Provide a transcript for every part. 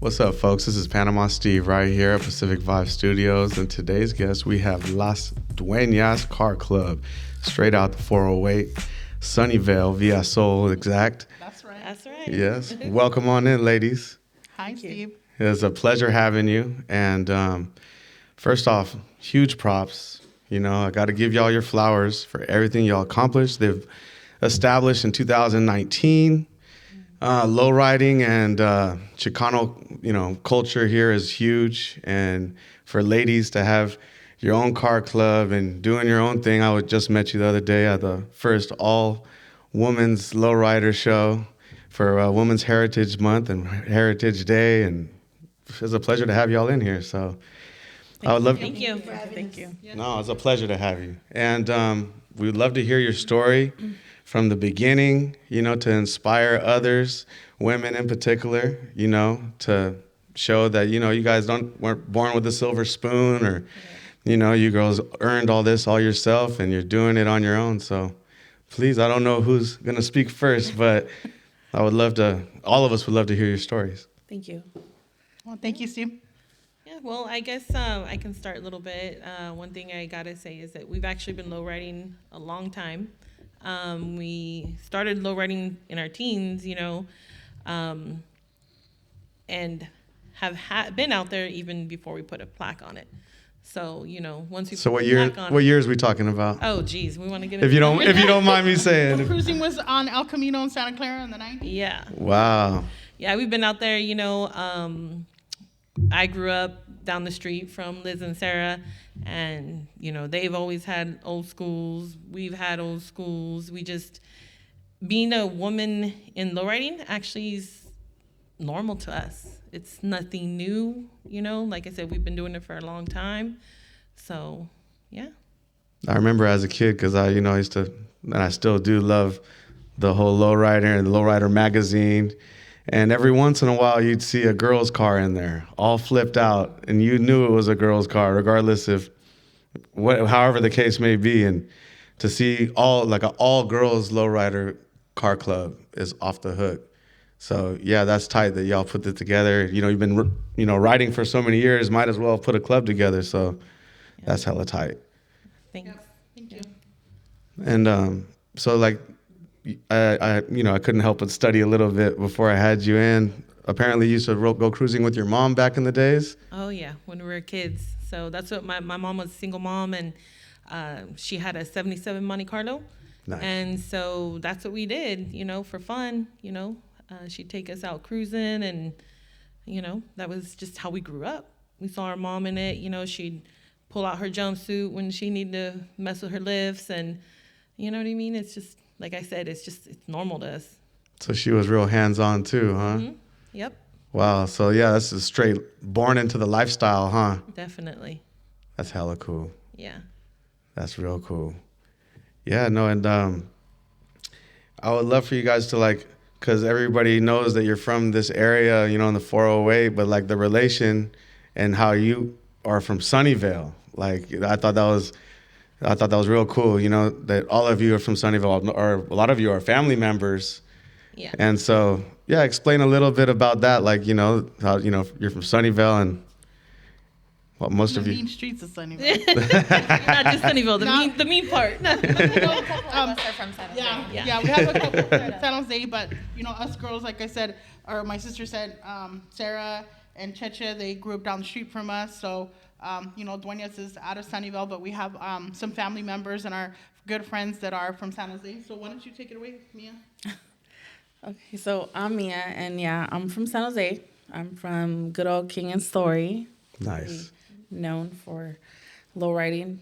What's up, folks? This is Panama Steve right here at Pacific Vibe Studios. And today's guest, we have Las Dueñas Car Club, straight out the 408, Sunnyvale, Via Sol exact. That's right. That's right. Yes. Welcome on in, ladies. Hi, Steve. It's a pleasure having you. And first off, huge props. You know, I got to give y'all your flowers for everything y'all accomplished. They've established in 2019. Lowriding and Chicano, culture here is huge. And for ladies to have your own car club and doing your own thing, I just met you the other day at the first all-women's lowrider show for Women's Heritage Month and Heritage Day. And it's a pleasure to have y'all in here. So I would love. Thank you. Thank you. No, it's a pleasure to have you. And we'd love to hear your story from the beginning, to inspire others, women in particular, to show that, you guys weren't born with a silver spoon or, you girls earned all this all yourself and you're doing it on your own. So please, I don't know who's going to speak first, but all of us would love to hear your stories. Thank you. Well, thank you, Steve. Yeah, well, I guess I can start a little bit. One thing I got to say is that we've actually been lowriding a long time. We started lowriding in our teens, and have been out there even before we put a plaque on it. So, once we So put what a plaque on what years are we talking about? Oh, geez, we want to get If you don't mind me The saying. cruising was on El Camino in Santa Clara in the 90s. Yeah. Wow. Yeah, we've been out there, I grew up down the street from Liz and Sarah, and, they've always had old schools. We've had old schools. Being a woman in lowriding actually is normal to us. It's nothing new, Like I said, we've been doing it for a long time. So, yeah. I remember as a kid, because I used to, and I still do love the whole lowrider and the lowrider magazine. And every once in a while, you'd see a girl's car in there, all flipped out, and you knew it was a girl's car, regardless of however the case may be. And to see an all girls lowrider car club is off the hook. So yeah, that's tight that y'all put it together. You've been riding for so many years, might as well put a club together. So that's hella tight. Thanks. Yep. Thank you. And so I couldn't help but study a little bit before I had you in. Apparently you used to go cruising with your mom back in the days. Oh, yeah, when we were kids. So that's what my mom was a single mom, and she had a 77 Monte Carlo. Nice. And so that's what we did, for fun, She'd take us out cruising, and, that was just how we grew up. We saw our mom in it, she'd pull out her jumpsuit when she needed to mess with her lifts, and you know what I mean? It's just, like I said, it's normal to us. So she was real hands-on too, huh? Mm-hmm. Yep. Wow. So yeah, that's just straight born into the lifestyle, huh? Definitely. That's hella cool. Yeah. That's real cool. Yeah, no, and I would love for you guys to because everybody knows that you're from this area, in the 408, but the relation and how you are from Sunnyvale. I thought that was real cool, that all of you are from Sunnyvale, or a lot of you are family members. Yeah. And so, yeah, explain a little bit about that, how, you're from Sunnyvale and most of The you. mean streets of Sunnyvale. Not just Sunnyvale, the mean part. Us are from San Jose. Yeah, we have a couple from San Jose, but, us girls, like I said, or my sister said, Sarah and Cheche, they grew up down the street from us. So, Dueñas is out of Sunnyvale, but we have some family members and our good friends that are from San Jose. So why don't you take it away, Mia? Okay, so I'm Mia, and yeah, I'm from San Jose. I'm from good old King and Story. Nice. Known for lowriding.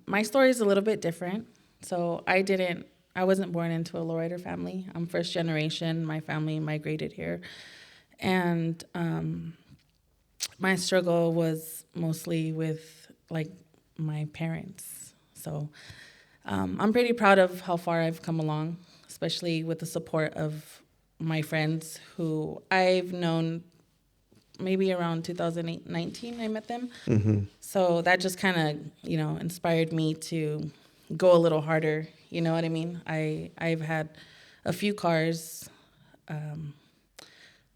My story is a little bit different. So I wasn't born into a lowrider family. I'm first generation. My family migrated here. And my struggle was mostly with my parents. So I'm pretty proud of how far I've come along, especially with the support of my friends who I've known maybe around 2019 I met them. Mm-hmm. So that just kind of, inspired me to go a little harder. You know what I mean? I've had a few cars,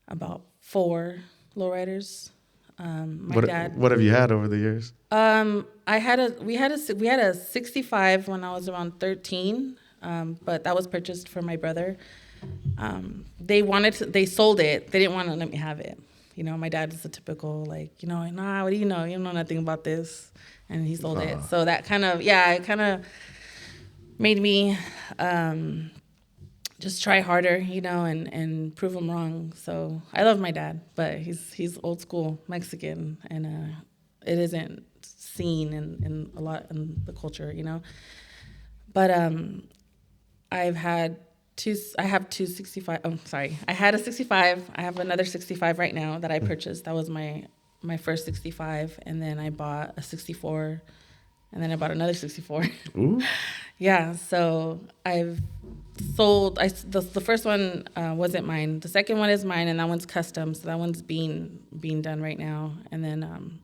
about 4 lowriders. My What dad. What have you had over the years? We had a 65 when I was around 13, but that was purchased for my brother. They sold it. They didn't want to let me have it. You know, my dad is a typical, like, nah, what do you know? You don't know nothing about this. And he sold it. So that it kind of made me just try harder, and prove him wrong. So I love my dad, but he's old school Mexican, and it isn't seen in a lot in the culture, But I have two 65. Oh, sorry. I had a 65. I have another 65 right now that I purchased. That was my first 65, and then I bought a 64, and then I bought another 64. Ooh. Yeah. So I've sold. The first one wasn't mine. The second one is mine, and that one's custom. So that one's being done right now. And then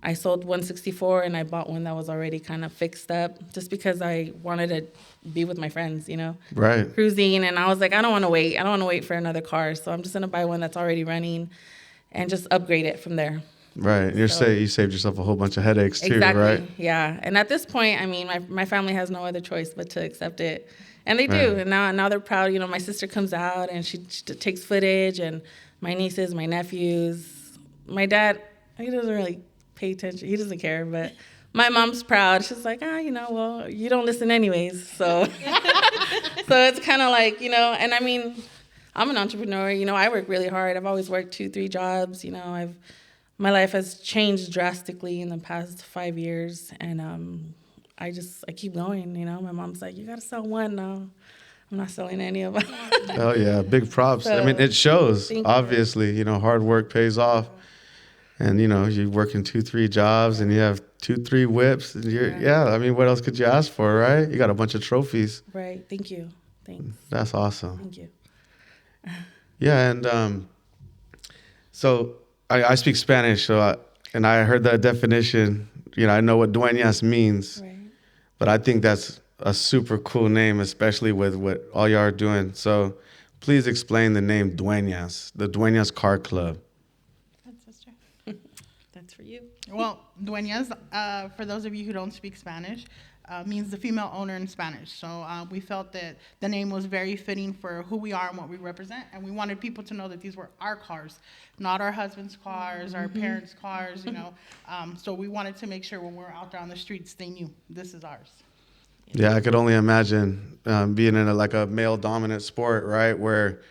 I sold 164, and I bought one that was already kind of fixed up, just because I wanted to be with my friends, Right. cruising. And I was like, I don't want to wait. I don't want to wait for another car. So I'm just going to buy one that's already running and just upgrade it from there. Right. You saved yourself a whole bunch of headaches too, Exactly. right? Yeah. And at this point, I mean, my family has no other choice but to accept it. And they do. Right. And now they're proud. My sister comes out and she takes footage, and my nieces, my nephews. My dad, he doesn't really pay attention. He doesn't care, but my mom's proud. She's like, well, you don't listen anyways. So, so it's kind of like, and I mean, I'm an entrepreneur. I work really hard. I've always worked 2-3 jobs. My life has changed drastically in the past 5 years, and I keep going. My mom's like, you got to sell one. No, I'm not selling any of them. Oh yeah, big props. I mean, it shows. Obviously, hard work pays off. And, you're working 2-3 jobs, and you have 2-3 whips. And I mean, what else could you ask for, right? You got a bunch of trophies. Right. Thank you. Thanks. That's awesome. Thank you. Yeah, and so I speak Spanish, and I heard that definition. I know what Dueñas means, Right. but I think that's a super cool name, especially with what all y'all are doing. So please explain the name Dueñas, the Dueñas Car Club. That's for you. Well, Dueñas, for those of you who don't speak Spanish, means the female owner in Spanish. So we felt that the name was very fitting for who we are and what we represent. And we wanted people to know that these were our cars, not our husband's cars, our parents' cars, So we wanted to make sure when we were out there on the streets, they knew this is ours. Yeah, I could only imagine being in a male-dominant sport, right, where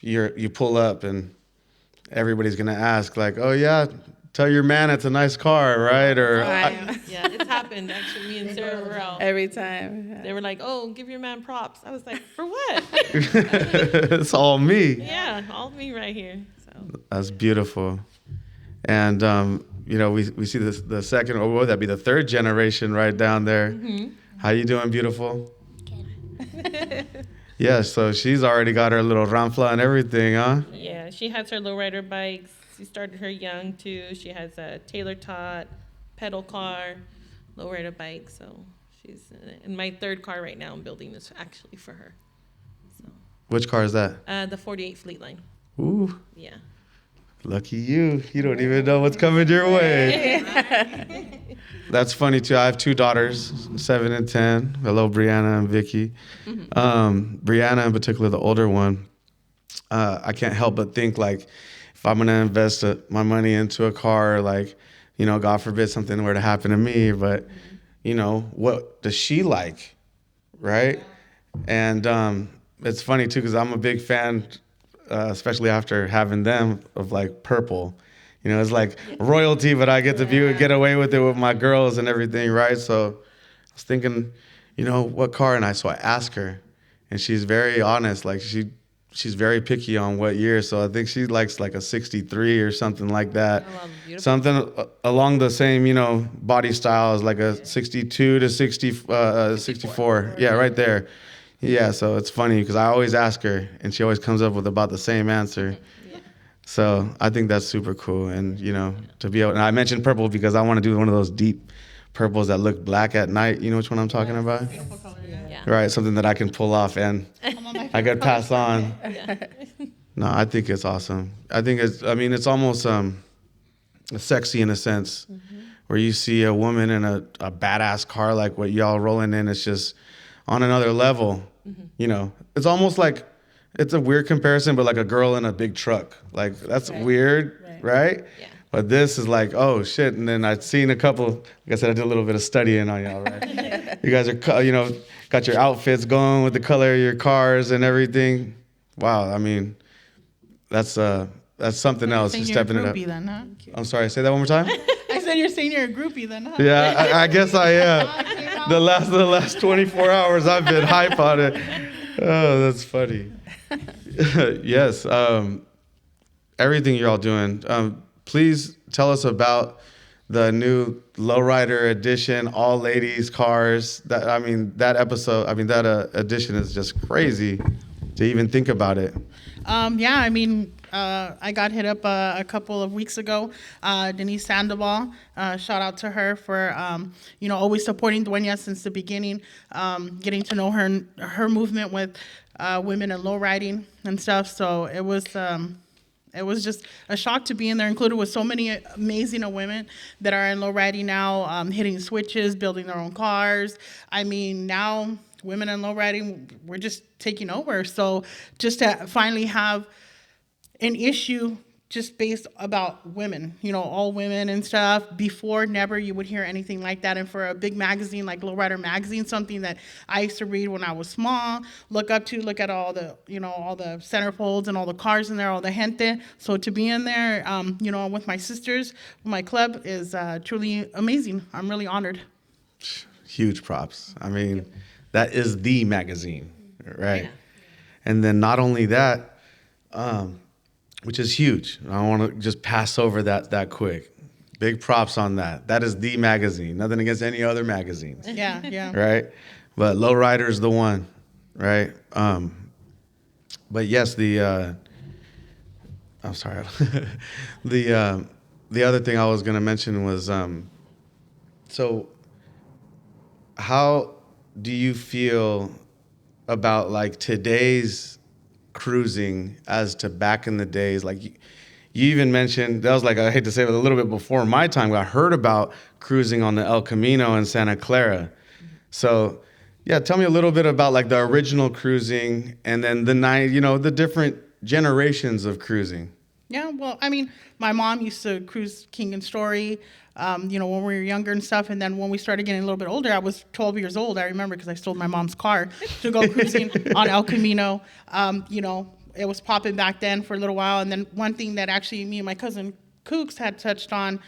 you pull up and everybody's gonna ask, like, "Oh yeah, tell your man it's a nice car, right?" Or Yeah, it's happened. Actually, me and Sarah were out. Every time. They were like, "Oh, give your man props." I was like, "For what?" it's all me. Yeah, all me right here. So That's beautiful. And we see the second, or would that be the third generation right down there? Mm-hmm. How you doing, beautiful? Good. Yeah, so she's already got her little Ramfla and everything, huh? yeah, she has her lowrider bikes. She started her young too. She has a Taylor Tot pedal car, lowrider bike. So she's in my third car right now. I'm building this actually for her. So Which car is that? the 48 Fleetline. Ooh, Yeah. lucky you. You don't even know what's coming your way. That's funny too. I have 2 daughters, 7 and 10. Hello, Brianna and Vicky. Mm-hmm. Brianna in particular, the older one. I can't help but think, like, if I'm gonna invest my money into a car, like, God forbid something were to happen to me, but what does she like, right? And it's funny too, because I'm a big fan, especially after having them, of like purple. It's like royalty, but I get to get away with it with my girls and everything, right? So I was thinking, what car? And so I asked her, and she's very honest. Like she's very picky on what year. So I think she likes like a 63 or something like that. Oh, something along the same, body style as like a 62 to 64. Yeah, right there. Yeah, so it's funny because I always ask her, and she always comes up with about the same answer. So I think that's super cool. And, to be able, and I mentioned purple because I want to do one of those deep purples that look black at night. You know which one I'm talking about? Beautiful color, yeah. Yeah. Right, something that I can pull off and I could pass on. Yeah. No, I think it's awesome. I mean, it's almost sexy in a sense, where you see a woman in a badass car like what y'all rolling in. It's just on another level. You know, it's almost like, it's a weird comparison, but like a girl in a big truck. Like, that's weird, right? Yeah. But this is like, oh shit. And then I've seen a couple, like I said, I did a little bit of studying on y'all, right? You guys are, you know, got your outfits going with the color of your cars and everything. Wow. I mean, that's something else. Saying Just you're a stepping it up. groupie then, huh? I'm sorry, say that one more time. I said you're saying you're a groupie then, huh? Yeah, I guess I am. The last 24 hours I've been hype on it. Oh, that's funny. Yes, everything you're all doing. Please tell us about the new lowrider edition, all ladies cars. That edition is just crazy to even think about it. Yeah, I mean, I got hit up a couple of weeks ago. Denise Sandoval, shout out to her for, always supporting Dueñas since the beginning, getting to know her movement with women in lowriding and stuff. So it was just a shock to be in there, included with so many amazing women that are in lowriding now, hitting switches, building their own cars. I mean, now women in lowriding, we're just taking over. So just to finally have an issue just based about women, all women and stuff. Before, never you would hear anything like that. And for a big magazine like Lowrider Magazine, something that I used to read when I was small, look at all the, all the centerfolds and all the cars in there, all the gente. So to be in there, with my sisters, my club is truly amazing. I'm really honored. Huge props. I mean, that is the magazine, right? Yeah. And then not only that, which is huge. I don't want to just pass over that quick. Big props on that. That is the magazine. Nothing against any other magazines. Yeah. Right? But Lowrider's the one, right? But yes, I'm sorry. The other thing I was going to mention was, so how do you feel about like today's cruising as to back in the days? Like you even mentioned, that was like, I hate to say it, a little bit before my time. I heard about cruising on the El Camino in Santa Clara. So yeah, tell me a little bit about like the original cruising and then the different generations of cruising. Yeah, well, I mean, my mom used to cruise King and Story, when we were younger and stuff. And then when we started getting a little bit older, I was 12 years old. I remember because I stole my mom's car to go cruising on El Camino. It was popping back then for a little while. And then one thing that actually me and my cousin Kooks had touched on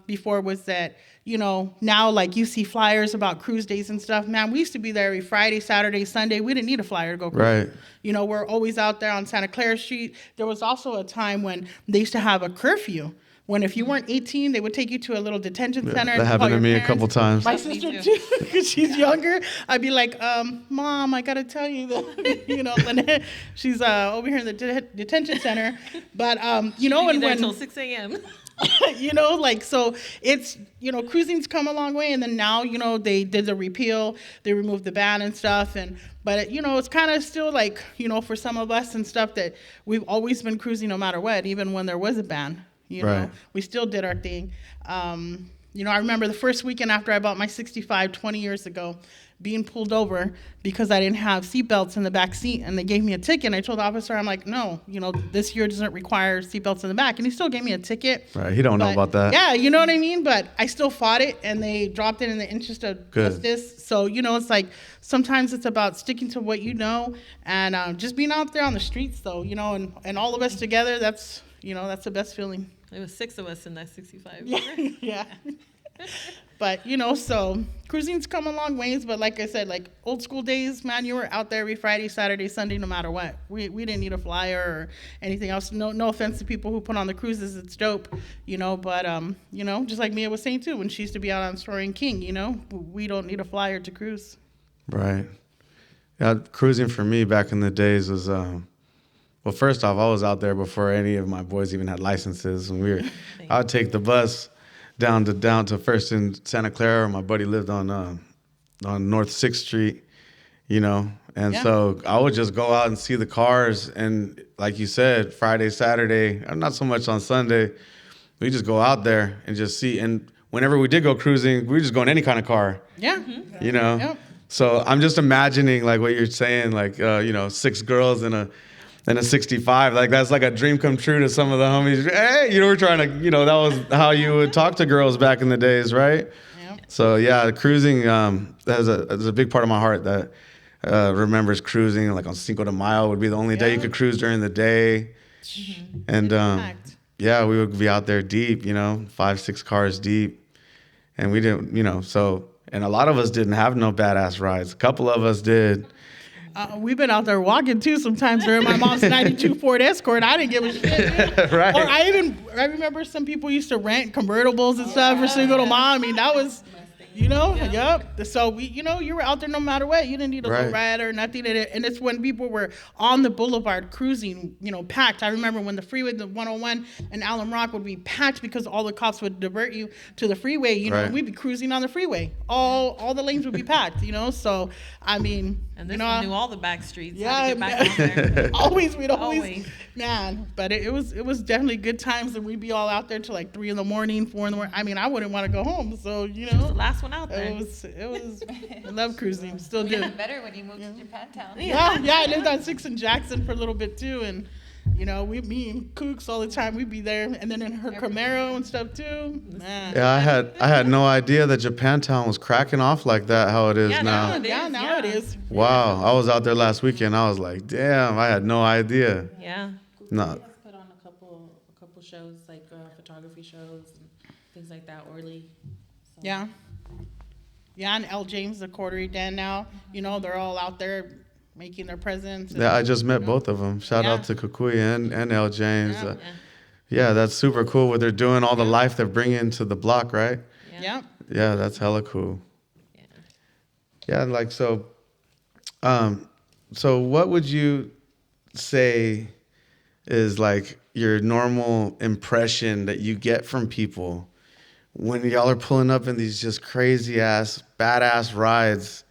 before was that, now like you see flyers about cruise days and stuff. Man, we used to be there every Friday, Saturday, Sunday. We didn't need a flyer to go cruise. Right. We're always out there on Santa Clara Street. There was also a time when they used to have a curfew. When if you weren't 18, they would take you to a little detention center. That happened to me a couple times. My sister too, because she's younger. I'd be like, Mom, I gotta tell you that, Lynette, she's over here in the detention center. But and when until 6 a.m. So it's, cruising's come a long way. And then now, they did the repeal, they removed the ban and stuff. But it's kind of still like, for some of us and stuff that we've always been cruising no matter what, even when there was a ban. Right. We still did our thing. I remember the first weekend after I bought my 65 20 years ago, being pulled over because I didn't have seatbelts in the back seat, and they gave me a ticket. And I told the officer, I'm like, no, this year doesn't require seatbelts in the back. And he still gave me a ticket. Right, he don't know about that. Yeah, you know what I mean? But I still fought it, and they dropped it in the interest of justice. So, it's like sometimes it's about sticking to what you know and just being out there on the streets, though, and all of us together, that's the best feeling. There was 6 of us in that 65. Yeah. But, so cruising's come a long ways. But like I said, like old school days, man, you were out there every Friday, Saturday, Sunday, no matter what. We didn't need a flyer or anything else. No offense to people who put on the cruises. It's dope, But, just like Mia was saying, too, when she used to be out on Story and King, we don't need a flyer to cruise. Right. Yeah, cruising for me back in the days was... Well, first off, I was out there before any of my boys even had licenses. And I would take the bus down to First in Santa Clara. My buddy lived on North 6th Street, you know. And Yeah. so I would just go out and see the cars. And like you said, Friday, Saturday, not so much on Sunday. We just go out there and just see. And whenever we did go cruising, we were just going any kind of car, Yeah. you know. Yep. So I'm just imagining like what you're saying, like, 6 girls in a 65. Like that's like a dream come true to some of the homies. Hey, we're trying to, that was how you would talk to girls back in the days, right? Yep. So yeah, cruising that's a big part of my heart that remembers cruising. Like on Cinco de Mayo would be the only day you Yeah. could cruise during the day, and Packed. yeah, we would be out there deep, 5, 6 cars deep, and we didn't, so. And a lot of us didn't have no badass rides. A couple of us did. We've been out there walking too sometimes during my mom's 92 Ford Escort. I didn't give a shit. Dude. Right. Or I remember some people used to rent convertibles and stuff for single to mom. I mean, that was, yep. So you were out there no matter what. You didn't need a Right. low ride or nothing. And it's when people were on the boulevard cruising, packed. I remember when the freeway, the 101 and Allen Rock would be packed because all the cops would divert you to the freeway. Right. We'd be cruising on the freeway. All the lanes would be packed. So I mean, And this one knew all the back streets. yeah, How to get back out there. we'd always, Always. man. But it was definitely good times, and we'd be all out there till like 3 a.m, 4 a.m. I mean, I wouldn't want to go home, so The last one out there. it was. I love cruising, still do. Yeah, better when you moved to Japantown. Yeah, I lived on 6th and Jackson for a little bit too, and me and Kooks all the time. We'd be there, and then in her Camaro and stuff too. Man. Yeah, I had no idea that Japantown was cracking off like that. How it is Yeah, now. now it is, Now it yeah. is. Wow, I was out there last weekend. I was like, damn, I had no idea. Yeah. No, Has put on a couple shows like photography shows and things like that. Orly. So. Yeah. Yeah, and L. James, the Cordery Den now, they're all out there making their presence. and- yeah, I just met both of them. Shout out Yeah. to Kukui and L. James. Yeah. Yeah, that's super cool what they're doing, all the life they're bringing to the block, right? Yeah. Yeah, that's hella cool. Yeah. Yeah, like so what would you say is like your normal impression that you get from people when y'all are pulling up in these just crazy ass, badass rides?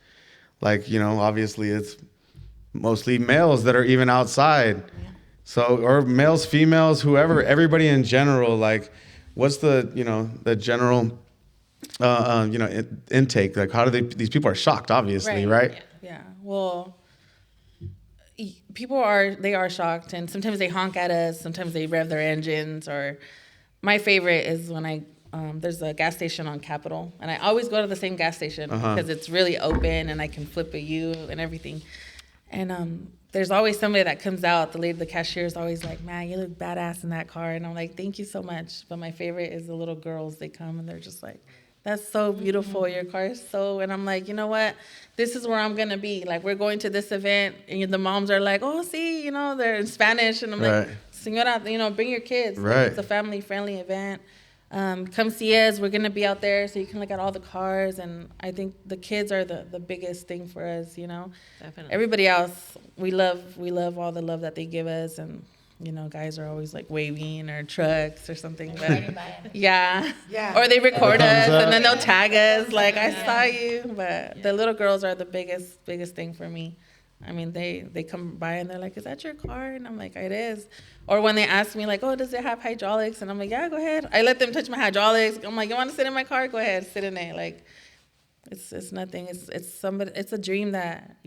Like, obviously it's mostly males that are even outside. So, or males, females, whoever, everybody in general, like what's the, the general, intake? Like how do these people are shocked, obviously, right? Yeah. Well, people they are shocked, and sometimes they honk at us. Sometimes they rev their engines. Or my favorite is when there's a gas station on Capitol, and I always go to the same gas station because it's really open and I can flip a U and everything. And there's always somebody that comes out. The cashier is always like, "Man, you look badass in that car," and I'm like, "Thank you so much." But my favorite is the little girls. They come and they're just like, "That's so beautiful. Your car is so," and I'm like, you know what? This is where I'm going to be. Like, we're going to this event, and the moms are like, "Oh, see, they're in Spanish." And I'm Right. like, "Señora, bring your kids. Like, Right. it's a family-friendly event. Come see us. We're going to be out there so you can look at all the cars." And I think the kids are the biggest thing for us, Definitely. Everybody else, we love all the love that they give us. And, guys are always like waving or trucks or something. But yeah. Or they record us and then they'll tag us like, "I saw you." But the little girls are the biggest thing for me. I mean, they come by and they're like, "Is that your car?" And I'm like, "It is." Or when they ask me like, "Oh, does it have hydraulics?" And I'm like, "Yeah, go ahead." I let them touch my hydraulics. I'm like, "You want to sit in my car? Go ahead, sit in it." Like, it's nothing. It's a dream that,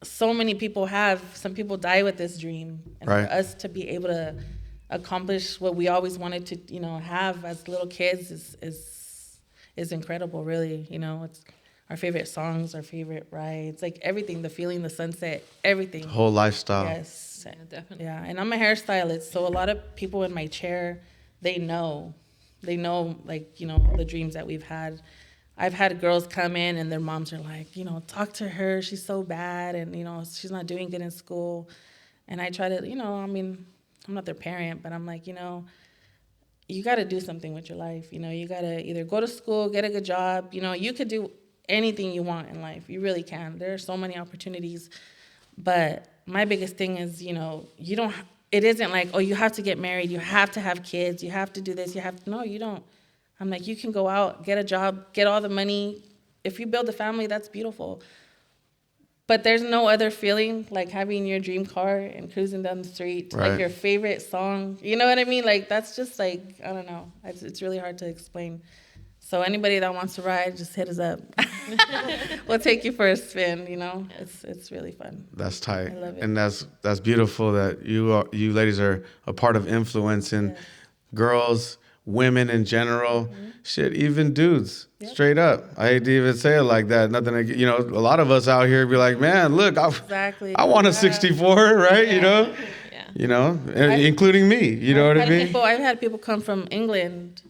so many people have. Some people die with this dream. And Right. for us to be able to accomplish what we always wanted to, have as little kids is incredible, really. It's our favorite songs, our favorite rides, like everything, the feeling, the sunset, everything. Whole lifestyle. Yes. Yeah, definitely. Yeah, and I'm a hairstylist, so a lot of people in my chair, they know, like, the dreams that we've had. I've had girls come in and their moms are like, "Talk to her, she's so bad, and, she's not doing good in school." And I try to, I mean, I'm not their parent, but I'm like, you got to do something with your life. You got to either go to school, get a good job. You could do anything you want in life. You really can. There are so many opportunities. But my biggest thing is, you don't, it isn't like, "Oh, you have to get married, you have to have kids, you have to do this, no, you don't." I'm like, you can go out, get a job, get all the money. If you build a family, that's beautiful. But there's no other feeling like having your dream car and cruising down the street, Right. like your favorite song. You know what I mean? Like, that's just like, I don't know. It's really hard to explain. So anybody that wants to ride, just hit us up. We'll take you for a spin, you know? It's really fun. That's tight. I love it. And that's beautiful that you ladies are a part of influencing Yes. girls, women in general, shit, even dudes. Straight up. I hate to even say it like that. Nothing, a lot of us out here be like, man, look, Exactly. I want a 64, right? Yeah. Including me. You know what I mean? I've had people come from England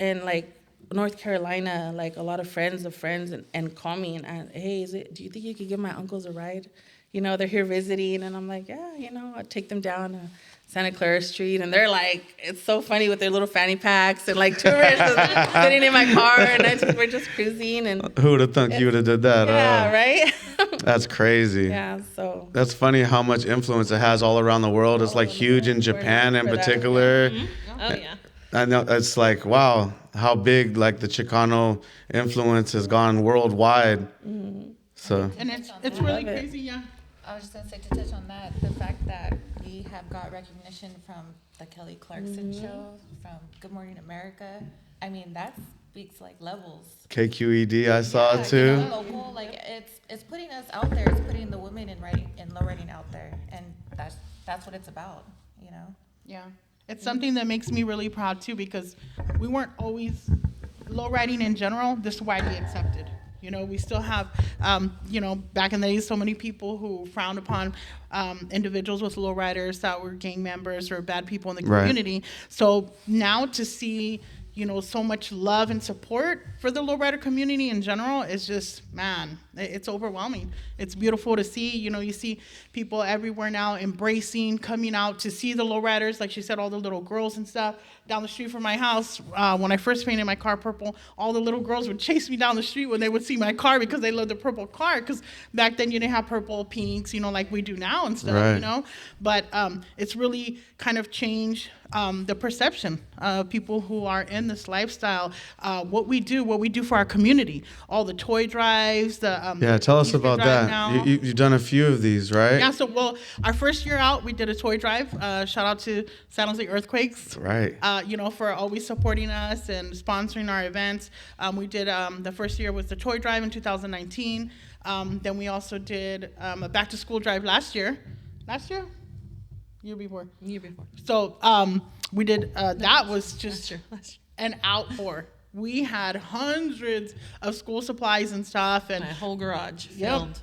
and like North Carolina, like a lot of friends of friends, and call me and hey, do you think you could give my uncles a ride? You know, they're here visiting, and I'm like, yeah, I'd take them down Santa Clara Street, and they're like, it's so funny with their little fanny packs and like tourists just sitting in my car, and we're just cruising, and Who would have thunk you would have did that? yeah, right? That's crazy. Yeah, so That's funny how much influence it has all around the world. It's like huge in Japan in For that, particular. Oh yeah. I know it's like, wow, how big like the Chicano influence has gone worldwide. So And it's really love it. crazy, yeah. I was just gonna say, to touch on that, the fact that we have got recognition from the Kelly Clarkson show, from Good Morning America. I mean, that speaks like levels. KQED, I saw Yeah, it too. Local, like it's putting us out there. It's putting the women in low writing out there, and that's what it's about. Yeah, it's something that makes me really proud too, because we weren't always low riding in general this widely accepted. We still have, back in the days, so many people who frowned upon individuals with low riders that were gang members or bad people in the Right. community. So now to see, so much love and support for the lowrider community in general is just, man, it's overwhelming. It's beautiful to see. You see people everywhere now embracing, coming out to see the lowriders. Like she said, all the little girls and stuff down the street from my house. When I first painted my car purple, all the little girls would chase me down the street when they would see my car because they loved the purple car. Because back then you didn't have purple, pinks, like we do now and stuff, Right. But it's really kind of changed the perception of people who are in this lifestyle, what we do for our community, all the toy drives, Yeah, tell us Easter about drive that. now. You've done a few of these, right? Yeah, so our first year out, we did a toy drive. Shout out to San Jose Earthquakes. Right. For always supporting us and sponsoring our events. We did the first year was the toy drive in 2019. Then we also did a back to school drive last year. Year before. So we did that was just Last year. an outpour. We had hundreds of school supplies and stuff, and My whole garage yep, filled.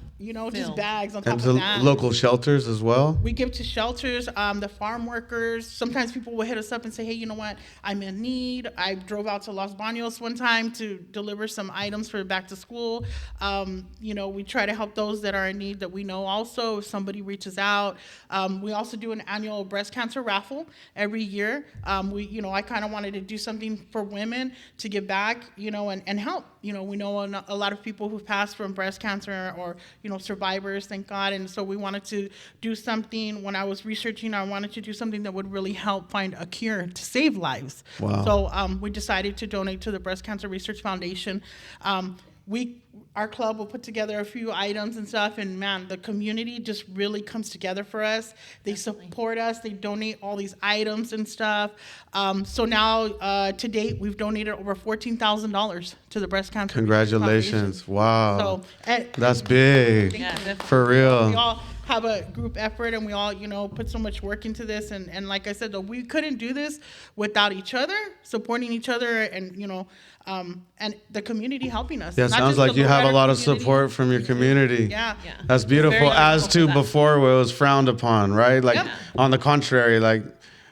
just Filled. bags on top And of to that. local shelters as well. We give to shelters, the farm workers. Sometimes people will hit us up and say, hey, you know what? I'm in need. I drove out to Los Baños one time to deliver some items for back to school. We try to help those that are in need that we know also if somebody reaches out. We also do an annual breast cancer raffle every year. I kind of wanted to do something for women to give back, and help. We know a lot of people who've passed from breast cancer or, survivors, thank God. And so we wanted to do something. When I was researching, I wanted to do something that would really help find a cure to save lives. Wow. So we decided to donate to the Breast Cancer Research Foundation. Our club will put together a few items and stuff, and man, the community just really comes together for us. They support us. They donate all these items and stuff. So now, to date, we've donated over $14,000 to the Breast Cancer Research Congratulations. Foundation. Wow. So, That's big. Yeah, definitely. For we real. all have a group effort, and we all, put so much work into this. And like I said, though, we couldn't do this without each other, supporting each other, and the community helping us. Yeah, Not sounds just like the you have a lowrider lot of community. support from your community. Yeah. Yeah. That's beautiful. Very As grateful to for that. before, where it was frowned upon, right? Like, Yeah. on the contrary, like,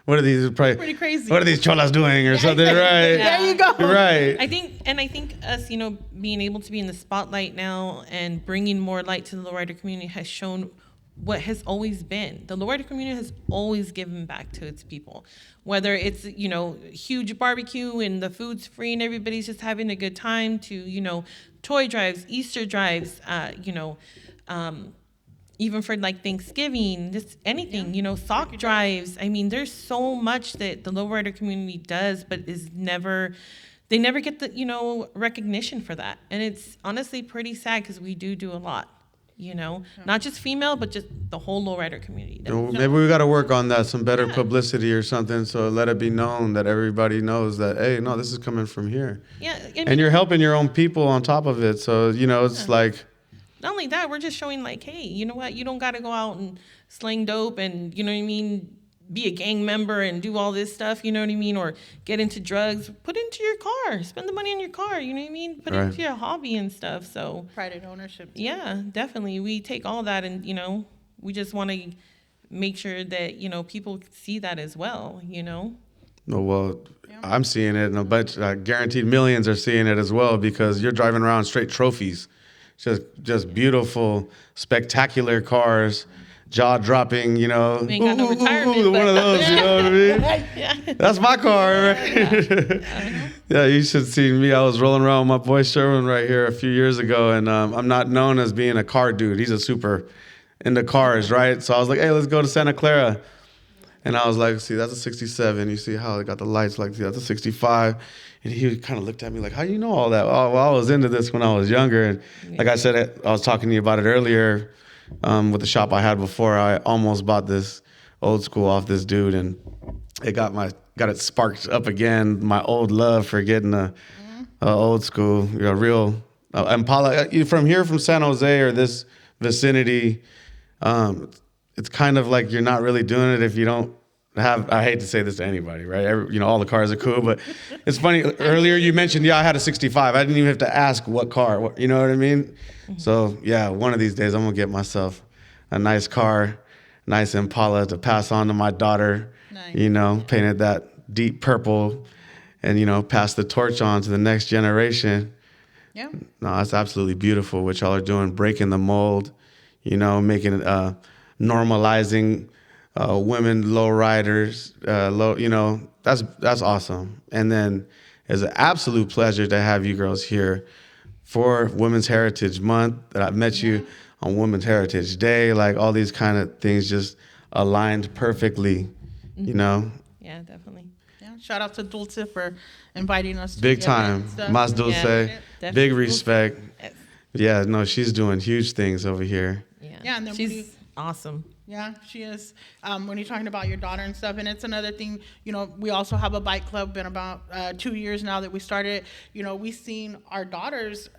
what are these? Pretty crazy. What are these cholas doing, or something, right? Yeah. There you go. Right. I think us, being able to be in the spotlight now and bringing more light to the lowrider community has shown what has always been. The lowrider community has always given back to its people. Whether it's, huge barbecue and the food's free and everybody's just having a good time, to, toy drives, Easter drives, even for like Thanksgiving, just anything, sock drives. I mean, there's so much that the lowrider community does, but they never get the, recognition for that. And it's honestly pretty sad because we do a lot. you know, not just female, but just the whole lowrider community. Maybe we got to work on that, some better publicity or something, so let it be known that everybody knows that, hey, no, this is coming from here. Yeah, I mean, And you're helping your own people on top of it. So, you know, it's like, not only that, we're just showing like, hey, you know what? You don't got to go out and sling dope and, you know what I mean, be a gang member and do all this stuff, you know what I mean, or get into drugs. Put it into your car. Spend the money on your car, you know what I mean? Put it into your hobby and stuff. So Pride and ownership. Too. yeah, definitely. We take all that and, you know, we just want to make sure that, you know, people see that as well, you know? oh, well, I'm seeing it, and a bunch, guaranteed millions are seeing it as well, because you're driving around straight trophies. Just beautiful, spectacular cars, jaw-dropping, you know. We ain't got no retirement, one of those, you know what I mean? Yeah. That's my car, right? Yeah, you should see me. I was rolling around with my boy Sherwin right here a few years ago, and I'm not known as being a car dude. He's a super into cars, right? So I was like, hey, let's go to Santa Clara. And I was like, see, that's a 67. You see how they got the lights like, see, that's a 65. And he kind of looked at me like, how do you know all that? Oh, well, I was into this when I was younger. And like I said, I was talking to you about it earlier with the shop I had before. I almost bought this old school off this dude, and it got it sparked up again, my old love for getting a old school, you know, real Impala. From here, from San Jose or this vicinity, it's kind of like you're not really doing it if you don't have, I hate to say this to anybody, right? You know, all the cars are cool, but it's funny. Earlier you mentioned, I had a 65. I didn't even have to ask what car, you know what I mean? Mm-hmm. So yeah, one of these days I'm gonna get myself a nice car, nice Impala to pass on to my daughter, you know, painted that deep purple, and, you know, pass the torch on to the next generation. Yeah. No, that's absolutely beautiful what y'all are doing, breaking the mold, you know, making it, normalizing women low riders, you know, that's awesome. And then it's an absolute pleasure to have you girls here for Women's Heritage Month, that I've met you on Women's Heritage Day, like all these kind of things just aligned perfectly, you know? Yeah, definitely. Yeah. Shout out to Dulce for inviting us. Big time. Mas Dulce, Yeah, big respect. Yes. Yeah, no, she's doing huge things over here. Yeah, and then she's awesome. Yeah, she is. When you're talking about your daughter and stuff, and it's another thing, you know, we also have a bike club, been about 2 years now that we started. You know, we've seen our daughters,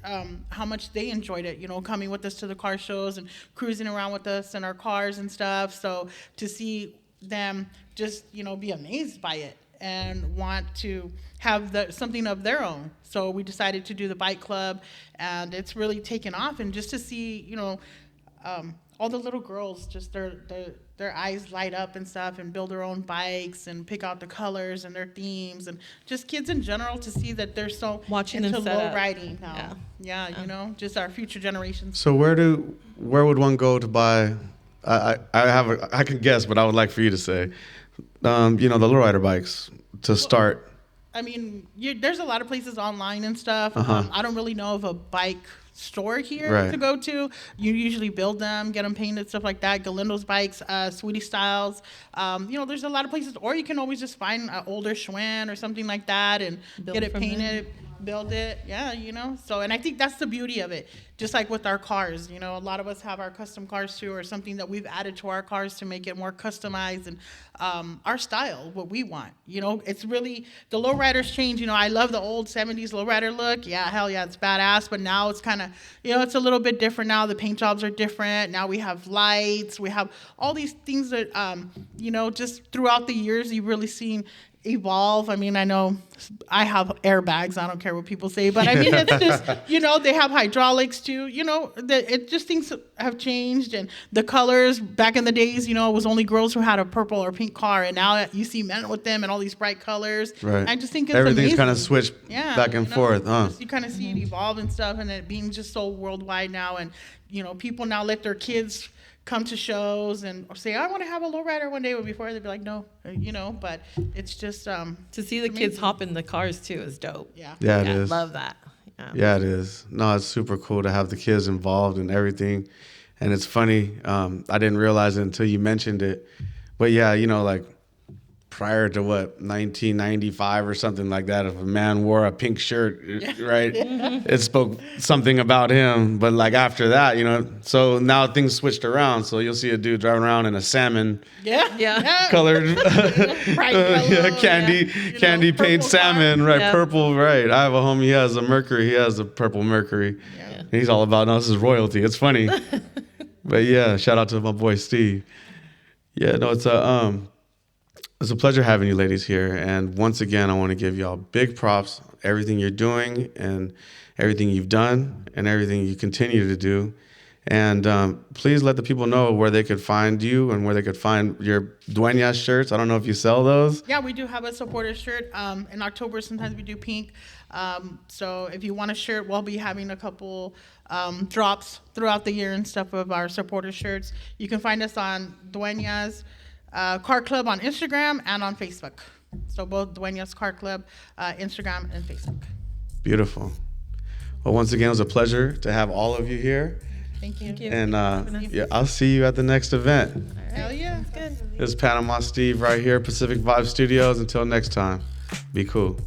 how much they enjoyed it, you know, coming with us to the car shows and cruising around with us in our cars and stuff. So to see them just, you know, be amazed by it and want to have something of their own. So we decided to do the bike club, and it's really taken off. And just to see, you know, all the little girls, just their eyes light up and stuff, and build their own bikes and pick out the colors and their themes, and just kids in general to see that they're so watching into them set low up. riding now. Yeah, you know, just our future generations. So where would one go to buy? I can guess, but I would like for you to say, you know, the lowrider bikes to start. I mean, there's a lot of places online and stuff. I don't really know of a bike store here to go to. You usually build them, get them painted, stuff like that. Galindo's Bikes, Sweetie Styles. You know, there's a lot of places. Or you can always just find an older Schwinn or something like that and get it painted. Build it, yeah, you know. So, and I think that's the beauty of it. Just like with our cars, you know, a lot of us have our custom cars too, or something that we've added to our cars to make it more customized and our style, what we want. You know, it's really, the lowriders change. You know, I love the old 70s lowrider look. Yeah, hell yeah, it's badass. But now it's kind of, you know, it's a little bit different now. The paint jobs are different. Now we have lights. We have all these things that, you know, just throughout the years, you've really seen evolve. I mean, I know I have airbags. I don't care what people say, but I mean, it's just, you know, they have hydraulics too. You know, it just things have changed, and the colors back in the days, you know, it was only girls who had a purple or pink car, and now you see men with them and all these bright colors. Right. I just think it's everything's amazing. Kind of switched back and forth. You kind of see it evolve and stuff, and it being just so worldwide now, and you know, people now let their kids come to shows and say, I want to have a lowrider one day. But before they'd be like, no, you know. But it's just to see the kids hop in the cars too is dope. Yeah, it is. Love that. Yeah, it is. No, it's super cool to have the kids involved in everything, and it's funny. I didn't realize it until you mentioned it, but yeah, you know, like prior to 1995 or something like that. If a man wore a pink shirt, right, it spoke something about him. But like after that, so now things switched around. So you'll see a dude driving around in a salmon Yeah. colored Bright yellow, candy paint purple salmon, right? Yeah. Purple, right? I have a homie. He has a Mercury. He has a purple Mercury. Yeah. And he's all about, no, this is royalty. It's funny. But yeah, shout out to my boy Steve. Yeah, no, it's a pleasure having you ladies here. And once again, I want to give y'all big props on everything you're doing and everything you've done and everything you continue to do. And please let the people know where they could find you and where they could find your Dueñas shirts. I don't know if you sell those. Yeah, we do have a supporter shirt. In October, sometimes we do pink. So if you want a shirt, we'll be having a couple drops throughout the year and stuff of our supporter shirts. You can find us on Dueñas Car Club on Instagram and on Facebook. So both Dueñas Car Club, Instagram and Facebook. Beautiful. Well, once again, it was a pleasure to have all of you here. Thank you. And yeah, I'll see you at the next event. Hell yeah. Good. This is Panama Steve right here, Pacific Vibe Studios. Until next time, be cool.